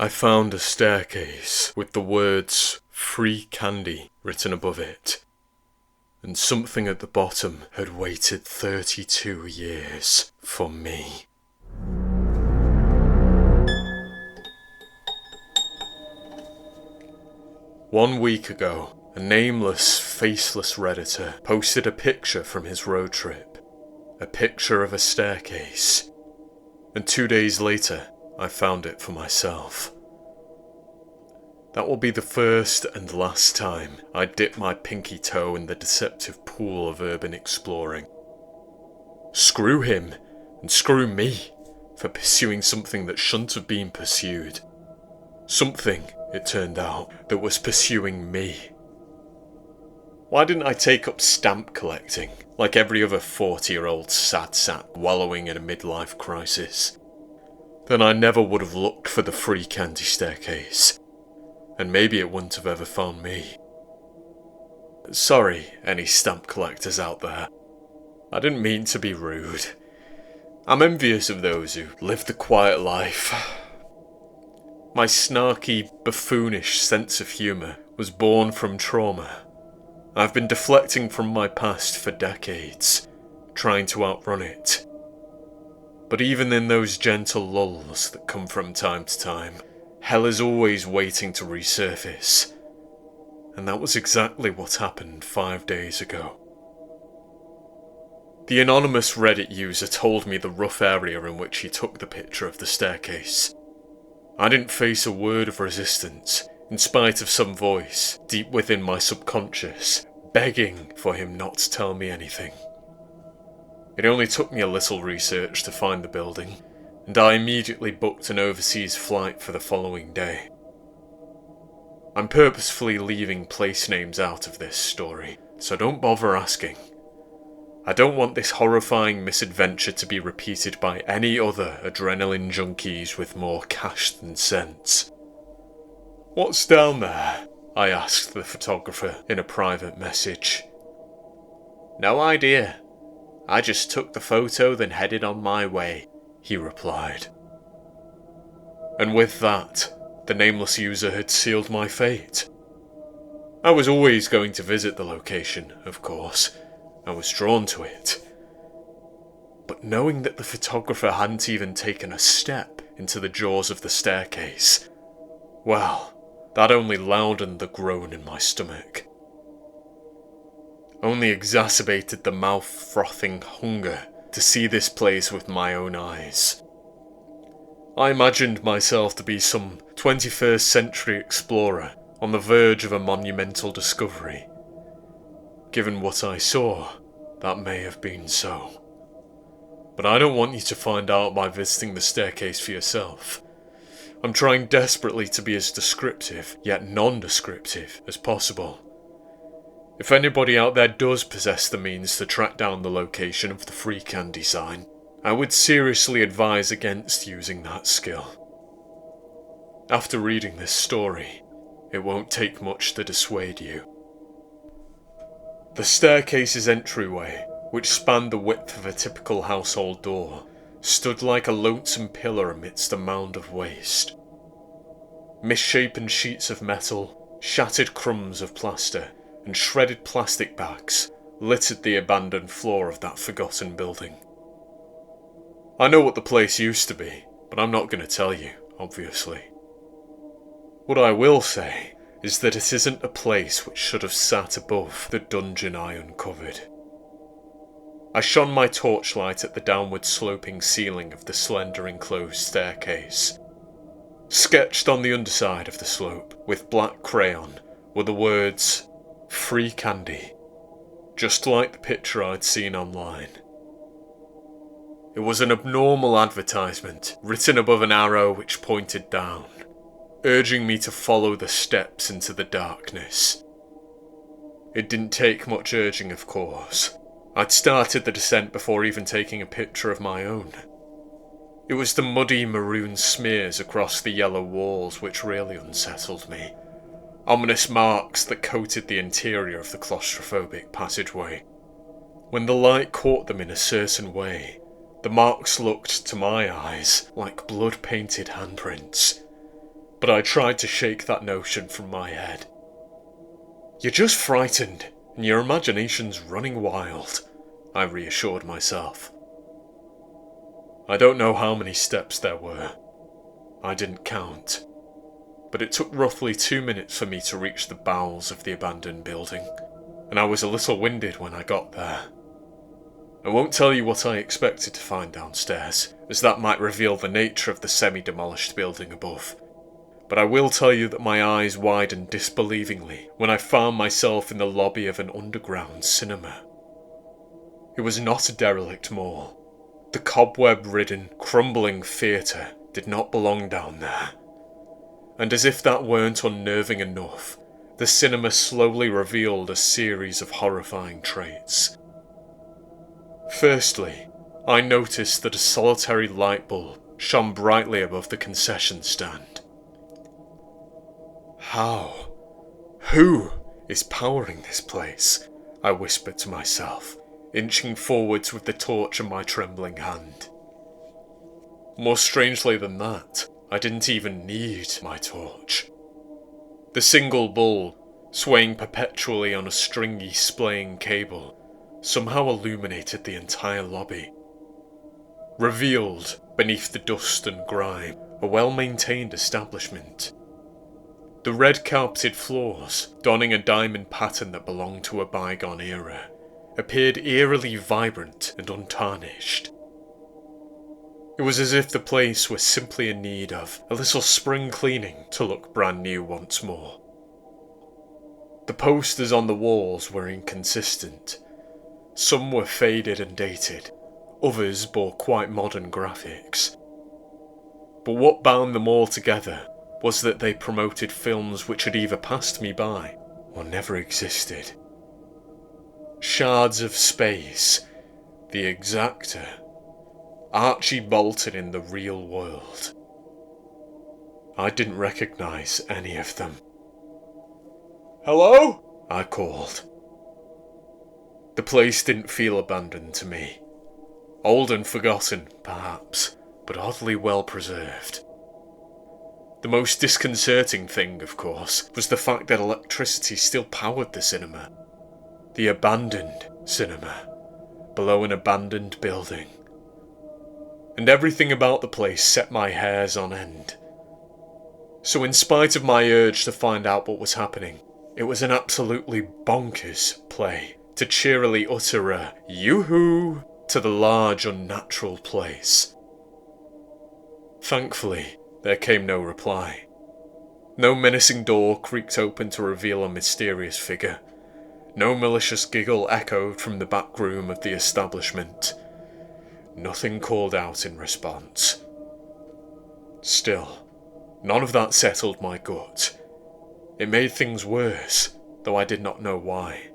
I found a staircase with the words "Free Candy" written above it, and something at the bottom had waited 32 years for me. One week ago, a nameless, faceless Redditor posted a picture from his road trip, a picture of a staircase, and 2 days later, I found it for myself. That will be the first and last time I dip my pinky toe in the deceptive pool of urban exploring. Screw him, and screw me, for pursuing something that shouldn't have been pursued. Something, it turned out, that was pursuing me. Why didn't I take up stamp collecting, like every other 40-year-old sad sap wallowing in a midlife crisis? Then I never would have looked for the free candy staircase, and maybe it wouldn't have ever found me. Sorry, any stamp collectors out there. I didn't mean to be rude. I'm envious of those who live the quiet life. My snarky, buffoonish sense of humour was born from trauma. I've been deflecting from my past for decades, trying to outrun it. But even in those gentle lulls that come from time to time, hell is always waiting to resurface. And that was exactly what happened 5 days ago. The anonymous Reddit user told me the rough area in which he took the picture of the staircase. I didn't face a word of resistance, in spite of some voice, deep within my subconscious, begging for him not to tell me anything. It only took me a little research to find the building, and I immediately booked an overseas flight for the following day. I'm purposefully leaving place names out of this story, so don't bother asking. I don't want this horrifying misadventure to be repeated by any other adrenaline junkies with more cash than sense. "What's down there?" I asked the photographer in a private message. "No idea. I just took the photo then headed on my way," he replied. And with that, the nameless user had sealed my fate. I was always going to visit the location, of course. I was drawn to it. But knowing that the photographer hadn't even taken a step into the jaws of the staircase, well, that only loudened the groan in my stomach. Only exacerbated the mouth-frothing hunger to see this place with my own eyes. I imagined myself to be some 21st century explorer on the verge of a monumental discovery. Given what I saw, that may have been so. But I don't want you to find out by visiting the staircase for yourself. I'm trying desperately to be as descriptive, yet non-descriptive, as possible. If anybody out there does possess the means to track down the location of the free candy sign, I would seriously advise against using that skill. After reading this story, it won't take much to dissuade you. The staircase's entryway, which spanned the width of a typical household door, stood like a lonesome pillar amidst a mound of waste. Misshapen sheets of metal, shattered crumbs of plaster, and shredded plastic bags littered the abandoned floor of that forgotten building. I know what the place used to be, but I'm not going to tell you, obviously. What I will say is that it isn't a place which should have sat above the dungeon I uncovered. I shone my torchlight at the downward sloping ceiling of the slender enclosed staircase. Sketched on the underside of the slope with black crayon were the words, "Free Candy," just like the picture I'd seen online. It was an abnormal advertisement, written above an arrow which pointed down, urging me to follow the steps into the darkness. It didn't take much urging, of course. I'd started the descent before even taking a picture of my own. It was the muddy maroon smears across the yellow walls which really unsettled me. Ominous marks that coated the interior of the claustrophobic passageway. When the light caught them in a certain way, the marks looked, to my eyes, like blood-painted handprints. but I tried to shake that notion from my head. "You're just frightened, and your imagination's running wild," I reassured myself. I don't know how many steps there were. I didn't count. But it took roughly 2 minutes for me to reach the bowels of the abandoned building, and I was a little winded when I got there. I won't tell you what I expected to find downstairs, as that might reveal the nature of the semi-demolished building above. But I will tell you that my eyes widened disbelievingly when I found myself in the lobby of an underground cinema. It was not a derelict mall. The cobweb-ridden, crumbling theatre did not belong down there. And as if that weren't unnerving enough, the cinema slowly revealed a series of horrifying traits. Firstly, I noticed that a solitary light bulb shone brightly above the concession stand. How? Who is powering this place? I whispered to myself, inching forwards with the torch in my trembling hand. More strangely than that, I didn't even need my torch. The single bulb, swaying perpetually on a stringy, splaying cable, somehow illuminated the entire lobby. Revealed, beneath the dust and grime, a well-maintained establishment. The red carpeted floors, donning a diamond pattern that belonged to a bygone era, appeared eerily vibrant and untarnished. It was as if the place was simply in need of a little spring cleaning to look brand new once more. The posters on the walls were inconsistent. Some were faded and dated, others bore quite modern graphics. But what bound them all together was that they promoted films which had either passed me by or never existed. Shards of Space, The Exactor, Archie Bolton in the Real World. I didn't recognise any of them. "Hello?" I called. The place didn't feel abandoned to me. Old and forgotten, perhaps, but oddly well preserved. The most disconcerting thing, of course, was the fact that electricity still powered the cinema. The abandoned cinema, below an abandoned building. And everything about the place set my hairs on end. So in spite of my urge to find out what was happening, it was an absolutely bonkers play to cheerily utter a yoo-hoo to the large unnatural place. Thankfully, there came no reply. No menacing door creaked open to reveal a mysterious figure. No malicious giggle echoed from the back room of the establishment. Nothing called out in response. Still, none of that settled my gut. It made things worse, though I did not know why.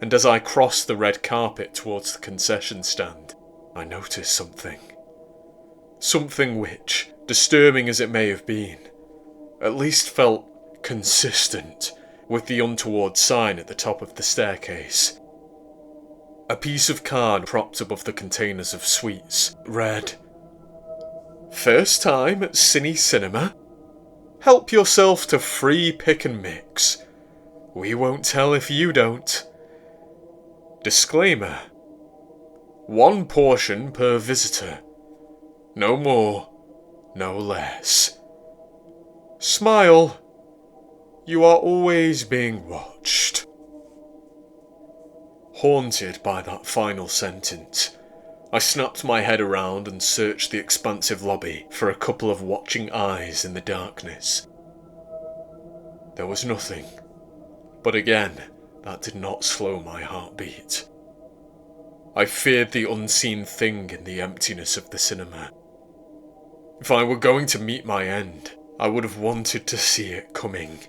And as I crossed the red carpet towards the concession stand, I noticed something. Something which, disturbing as it may have been, at least felt consistent with the untoward sign at the top of the staircase. A piece of card propped above the containers of sweets read, "First time at Cine Cinema? Help yourself to free pick and mix. We won't tell if you don't. Disclaimer. 1 portion per visitor. No more, no less. Smile. You are always being watched." Haunted by that final sentence, I snapped my head around and searched the expansive lobby for a couple of watching eyes in the darkness. There was nothing, but again, that did not slow my heartbeat. I feared the unseen thing in the emptiness of the cinema. If I were going to meet my end, I would have wanted to see it coming.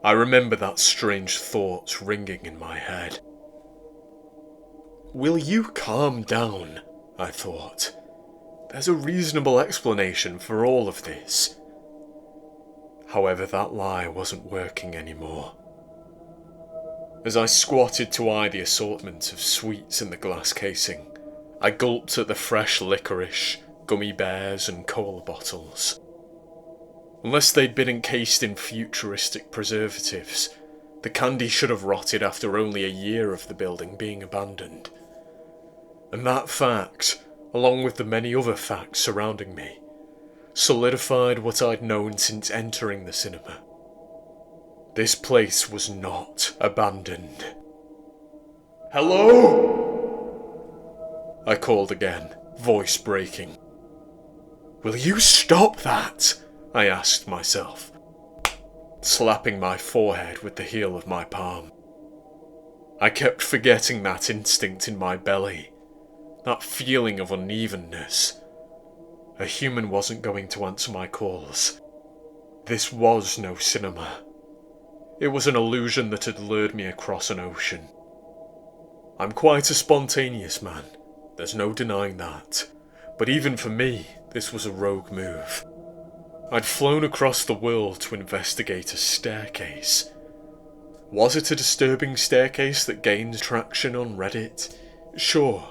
I remember that strange thought ringing in my head. Will you calm down? I thought. There's a reasonable explanation for all of this. However, that lie wasn't working anymore. As I squatted to eye the assortment of sweets in the glass casing, I gulped at the fresh licorice, gummy bears and cola bottles. Unless they'd been encased in futuristic preservatives, the candy should have rotted after only a year of the building being abandoned. And that fact, along with the many other facts surrounding me, solidified what I'd known since entering the cinema. This place was not abandoned. "Hello?" I called again, voice breaking. "Will you stop that?" I asked myself, slapping my forehead with the heel of my palm. I kept forgetting that instinct in my belly, that feeling of unevenness. A human wasn't going to answer my calls. This was no cinema. It was an illusion that had lured me across an ocean. I'm quite a spontaneous man, there's no denying that. But even for me, this was a rogue move. I'd flown across the world to investigate a staircase. Was it a disturbing staircase that gained traction on Reddit? Sure,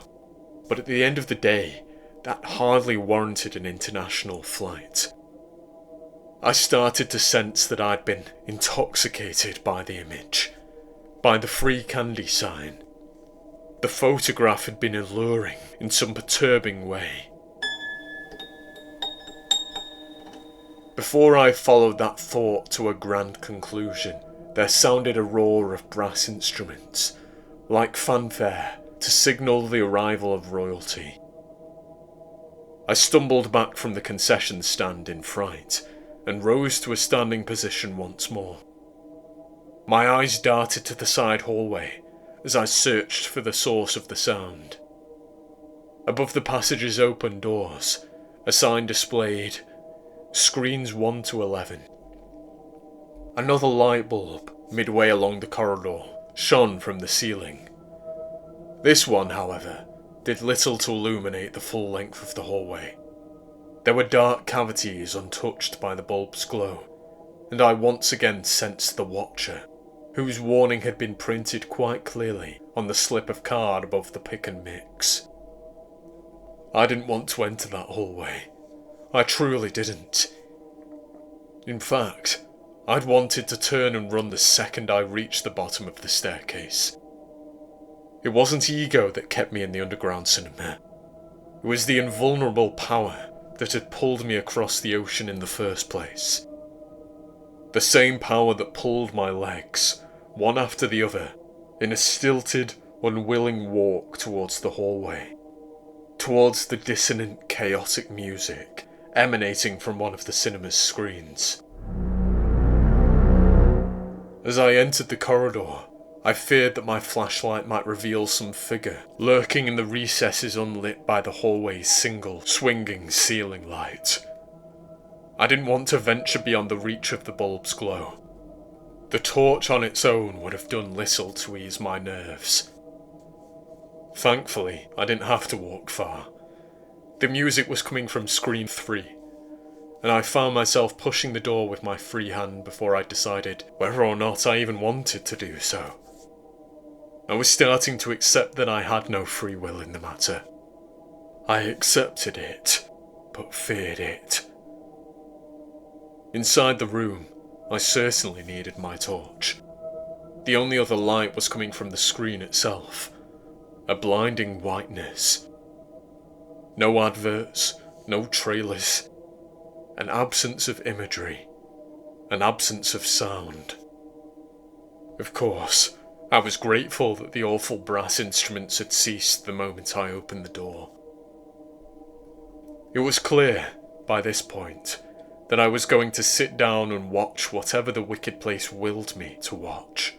but at the end of the day, that hardly warranted an international flight. I started to sense that I'd been intoxicated by the image, by the free candy sign. The photograph had been alluring in some perturbing way. Before I followed that thought to a grand conclusion, there sounded a roar of brass instruments, like fanfare, to signal the arrival of royalty. I stumbled back from the concession stand in fright, and rose to a standing position once more. My eyes darted to the side hallway as I searched for the source of the sound. Above the passage's open doors, a sign displayed Screens 1 to 11. Another light bulb, midway along the corridor, shone from the ceiling. This one, however, did little to illuminate the full length of the hallway. There were dark cavities untouched by the bulb's glow, and I once again sensed the Watcher, whose warning had been printed quite clearly on the slip of card above the pick and mix. I didn't want to enter that hallway. I truly didn't. In fact, I'd wanted to turn and run the second I reached the bottom of the staircase. It wasn't ego that kept me in the underground cinema. It was the invulnerable power that had pulled me across the ocean in the first place. The same power that pulled my legs, one after the other, in a stilted, unwilling walk towards the hallway, towards the dissonant, chaotic music emanating from one of the cinema's screens. As I entered the corridor, I feared that my flashlight might reveal some figure lurking in the recesses unlit by the hallway's single, swinging ceiling light. I didn't want to venture beyond the reach of the bulb's glow. The torch on its own would have done little to ease my nerves. Thankfully, I didn't have to walk far. The music was coming from screen 3, and I found myself pushing the door with my free hand before I decided whether or not I even wanted to do so. I was starting to accept that I had no free will in the matter. I accepted it, but feared it. Inside the room, I certainly needed my torch. The only other light was coming from the screen itself, a blinding whiteness. No adverts, no trailers, an absence of imagery, an absence of sound. Of course, I was grateful that the awful brass instruments had ceased the moment I opened the door. It was clear, by this point, that I was going to sit down and watch whatever the wicked place willed me to watch.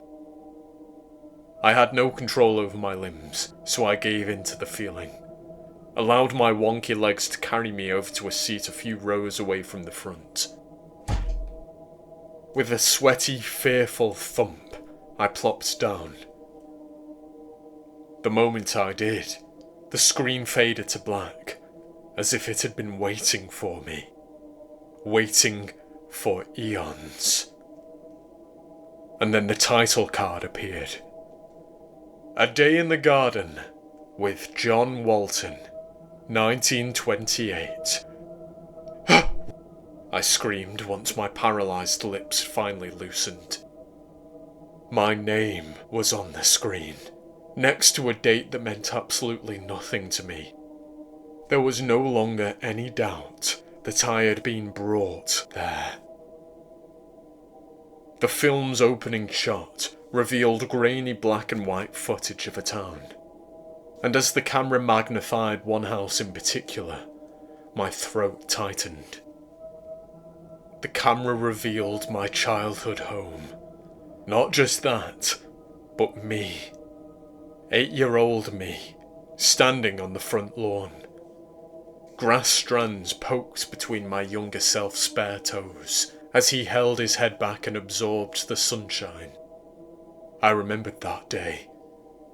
I had no control over my limbs, so I gave in to the feeling, allowed my wonky legs to carry me over to a seat a few rows away from the front. With a sweaty, fearful thump, I plopped down. The moment I did, the screen faded to black, as if it had been waiting for me. Waiting for eons. And then the title card appeared. A Day in the Garden with John Walton, 1928. I screamed once my paralysed lips finally loosened. My name was on the screen, next to a date that meant absolutely nothing to me. There was no longer any doubt that I had been brought there. The film's opening shot revealed grainy black and white footage of a town, and as the camera magnified one house in particular, my throat tightened. The camera revealed my childhood home. Not just that, but me. 8-year-old me, standing on the front lawn. Grass strands poked between my younger self's bare toes as he held his head back and absorbed the sunshine. I remembered that day.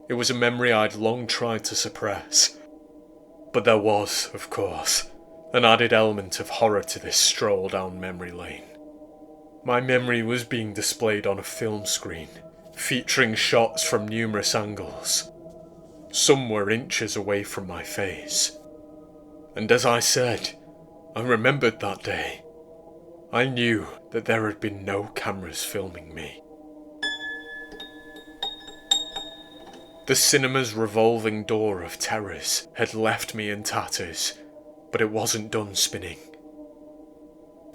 It was a memory I'd long tried to suppress. But there was, of course, an added element of horror to this stroll down memory lane. My memory was being displayed on a film screen, featuring shots from numerous angles. Some were inches away from my face. And as I said, I remembered that day. I knew that there had been no cameras filming me. The cinema's revolving door of terrors had left me in tatters, but it wasn't done spinning.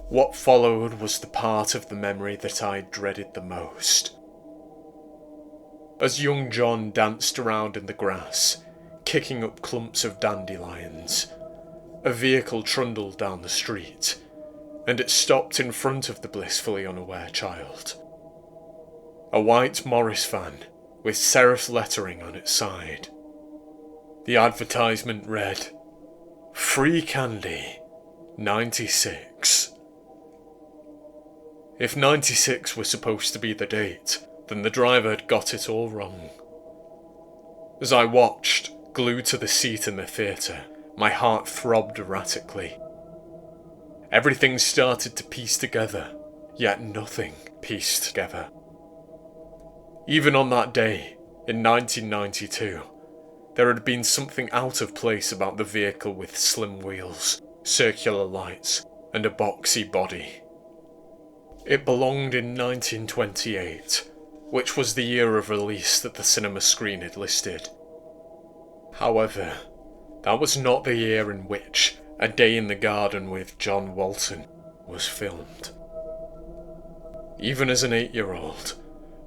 What followed was the part of the memory that I dreaded the most. As young John danced around in the grass, kicking up clumps of dandelions, a vehicle trundled down the street, and it stopped in front of the blissfully unaware child. A white Morris van with serif lettering on its side. The advertisement read, "Free candy, 96. If 96 was supposed to be the date, then the driver had got it all wrong. As I watched, glued to the seat in the theatre, my heart throbbed erratically. Everything started to piece together, yet nothing pieced together. Even on that day, in 1992, there had been something out of place about the vehicle with slim wheels, circular lights, and a boxy body. It belonged in 1928, which was the year of release that the cinema screen had listed. However, that was not the year in which A Day in the Garden with John Walton was filmed. Even as an 8-year-old,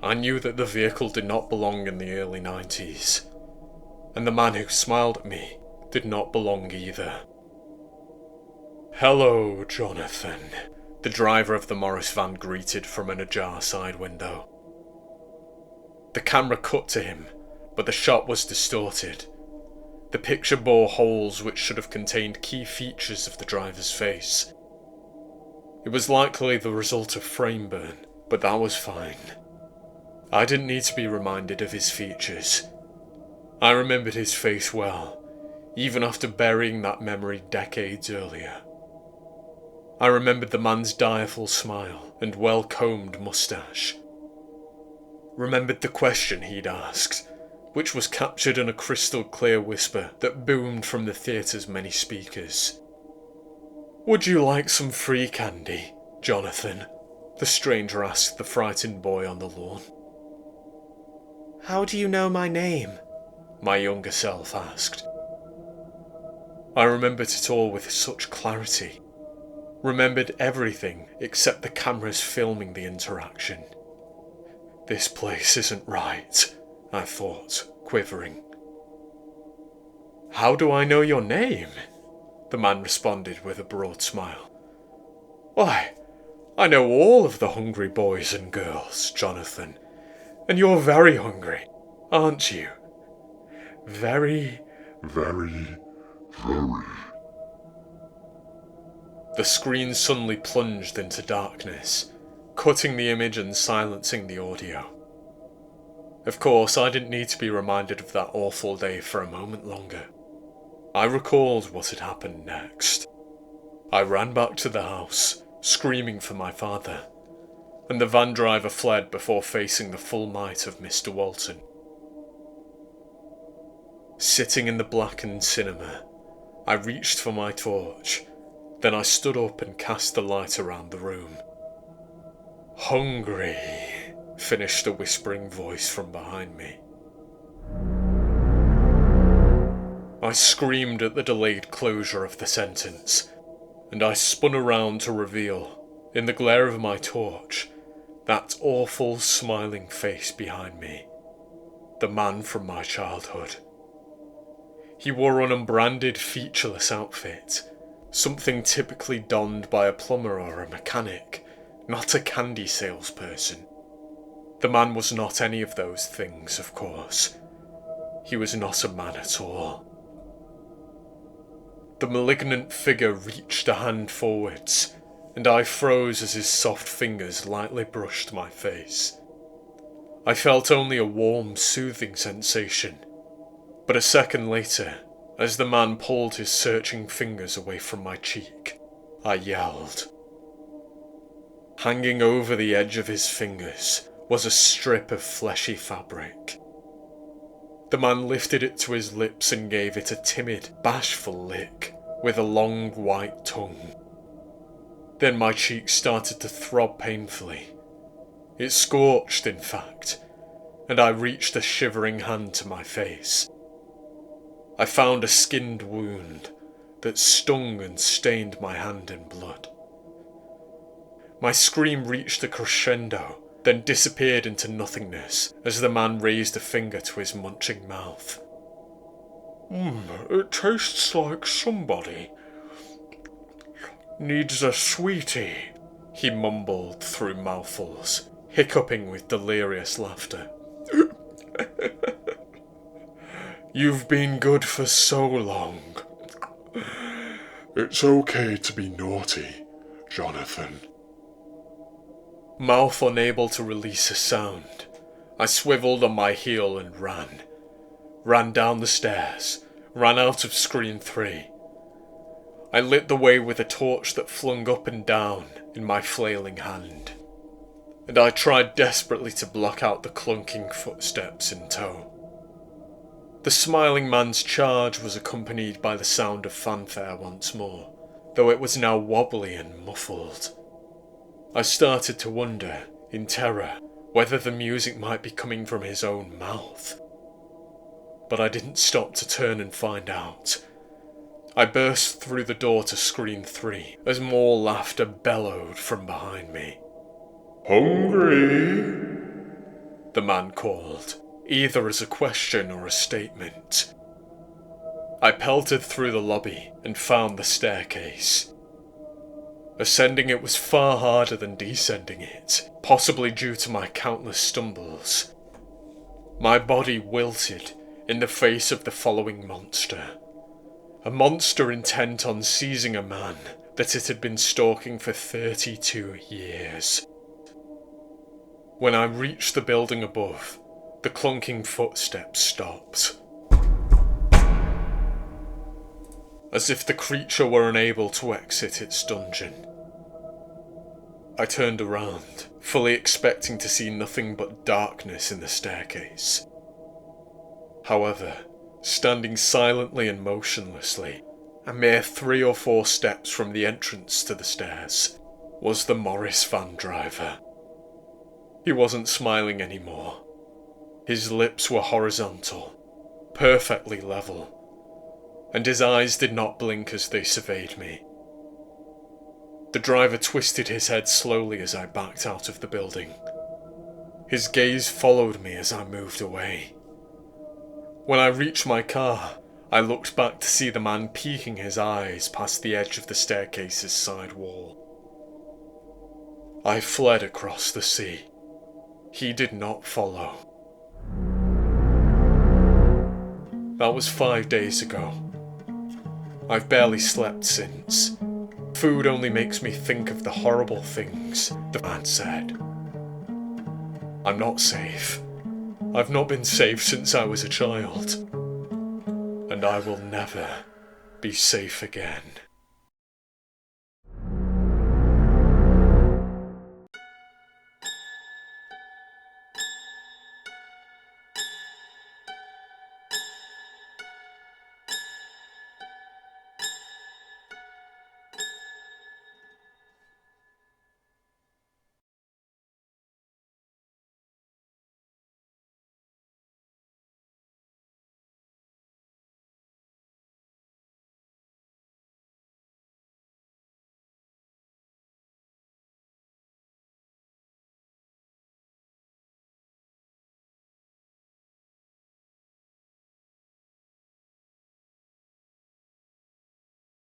I knew that the vehicle did not belong in the early 90s, and the man who smiled at me did not belong either. "Hello, Jonathan," the driver of the Morris van greeted from an ajar side window. The camera cut to him, but the shot was distorted. The picture bore holes which should have contained key features of the driver's face. It was likely the result of frame burn, but that was fine. I didn't need to be reminded of his features. I remembered his face well, even after burying that memory decades earlier. I remembered the man's direful smile and well-combed moustache. Remembered the question he'd asked, which was captured in a crystal-clear whisper that boomed from the theatre's many speakers. "Would you like some free candy, Jonathan?" the stranger asked the frightened boy on the lawn. "How do you know my name?" my younger self asked. I remembered it all with such clarity. Remembered everything except the cameras filming the interaction. This place isn't right, I thought, quivering. "How do I know your name?" the man responded with a broad smile. "Why, I know all of the hungry boys and girls, Jonathan, and you're very hungry, aren't you? Very, very, very." The screen suddenly plunged into darkness, cutting the image and silencing the audio. Of course, I didn't need to be reminded of that awful day for a moment longer. I recalled what had happened next. I ran back to the house, screaming for my father, and the van driver fled before facing the full might of Mr. Walton. Sitting in the blackened cinema, I reached for my torch, Then I stood up and cast the light around the room. "Hungry," finished a whispering voice from behind me. I screamed at the delayed closure of the sentence, and I spun around to reveal, in the glare of my torch, that awful smiling face behind me. The man from my childhood. He wore an unbranded, featureless outfit, something typically donned by a plumber or a mechanic, not a candy salesperson. The man was not any of those things, of course. He was not a man at all. The malignant figure reached a hand forwards, and I froze as his soft fingers lightly brushed my face. I felt only a warm, soothing sensation, but a second later, as the man pulled his searching fingers away from my cheek, I yelled. Hanging over the edge of his fingers was a strip of fleshy fabric. The man lifted it to his lips and gave it a timid, bashful lick with a long white tongue. Then my cheek started to throb painfully. It scorched, in fact, and I reached a shivering hand to my face. I found a skinned wound that stung and stained my hand in blood. My scream reached a crescendo, then disappeared into nothingness as the man raised a finger to his munching mouth. It tastes like somebody needs a sweetie, he mumbled through mouthfuls, hiccuping with delirious laughter. You've been good for so long. It's okay to be naughty, Jonathan. Mouth unable to release a sound, I swiveled on my heel and ran. Ran down the stairs, ran out of screen 3. I lit the way with a torch that flung up and down in my flailing hand, and I tried desperately to block out the clunking footsteps in tow. The smiling man's charge was accompanied by the sound of fanfare once more, though it was now wobbly and muffled. I started to wonder, in terror, whether the music might be coming from his own mouth. But I didn't stop to turn and find out. I burst through the door to screen 3 as more laughter bellowed from behind me. Hungry? The man called, either as a question or a statement. I pelted through the lobby and found the staircase. Ascending it was far harder than descending it, possibly due to my countless stumbles. My body wilted in the face of the following monster. A monster intent on seizing a man that it had been stalking for 32 years. When I reached the building above, the clunking footsteps stopped. As if the creature were unable to exit its dungeon. I turned around, fully expecting to see nothing but darkness in the staircase. However, standing silently and motionlessly, a mere 3 or 4 steps from the entrance to the stairs, was the Morris van driver. He wasn't smiling anymore. His lips were horizontal, perfectly level, and his eyes did not blink as they surveyed me. The driver twisted his head slowly as I backed out of the building. His gaze followed me as I moved away. When I reached my car, I looked back to see the man peeking his eyes past the edge of the staircase's side wall. I fled across the sea. He did not follow. That was 5 days ago. I've barely slept since. Food only makes me think of the horrible things the man said. I'm not safe. I've not been safe since I was a child. And I will never be safe again.